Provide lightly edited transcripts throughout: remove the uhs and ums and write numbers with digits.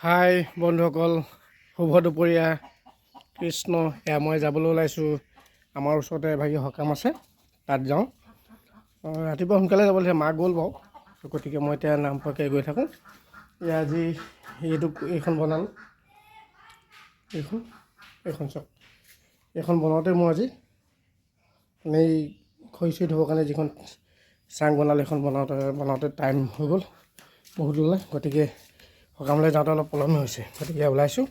হাই বন্ধুসকল, শুভ দুপৰীয়া। কৃষ্ণ এয়া মই যাবলৈ ওলাইছোঁ। আমাৰ ওচৰতে এভাগি সকাম আছে, তাত যাওঁ। ৰাতিপুৱা সোনকালে যাব লাগে, মা গ'ল বাৰু। গতিকে মই এতিয়া নামফাকে গৈ থাকোঁ। এয়া আজি এইখন বনালোঁ, এইখন চাওক। এইখন বনাওঁতে মই আজি এই খৰি চৰি ধুবৰ কাৰণে যিখন চাং বনালোঁ, এইখন বনাওঁতে টাইম হৈ গ'ল বহুত ওলাই। গতিকে সকামলৈ যাওঁতে অলপ পলমে হৈছে। গতিকে ওলাইছোঁ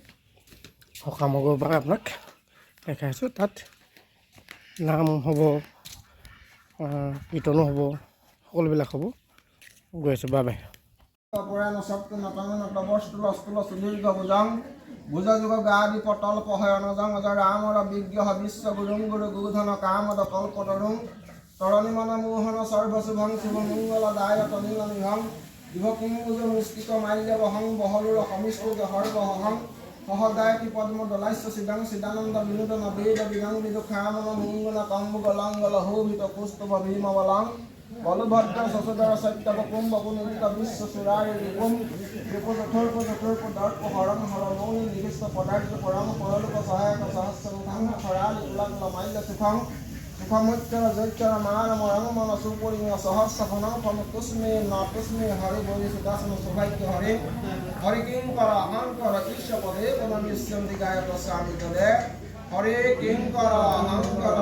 সকামৰ পৰা আপোনাক দেখাইছোঁ। তাত নাম হ'ব, কীৰ্তনো হ'ব, সকলোবিলাক হ'ব। গৈ আছোঁ, বাই বাই। ভুজযুগ গাদি পটল পহয়নজং রামর বিগ্রহ বিশ্বগুরুং গুরু গুধন কামদ কল্পতরুং তরণিমন মোহন সর্বশুভং শুভমঙ্গলদায়ক নীলনিভং দিবকুঞ্জ মুষ্টিক মাল্যবহং বহলুর সমিষ্কুজ হর্বহং সহদায়কি পদ্ম দলাইশ্য সিদাং সিদানন্দ বিনোদন বেদ বিগং বিদুখামন মঙ্গল কম্বুগলঙ্গল হোভিত পুস্তব ভীমবলং বলভদ্র শশধর সত্যব কুম্ভকু নিত্য বিশ্ব সুরারি রিপুম রিপুদথর্প দর্প হরং হরমৌনি নিবিষ্ট পদার্থ পরম পরলোক সহায়ক সহস্রং হরালি উলগ্ন মাল্য সুখং সুখমুচ্চর জৈচর মানম রঙমন সুপরিং সহস্র ফনং ফন তুষ্মে ন তুষ্মে হরে বলি সুদাসন সৌভাগ্য হরে হরে কিং কর অহং কর ঈশ পদে পুনর্নিশ্যন্তি গায়ক স্বামী তদে হরে কিং কর অহং কর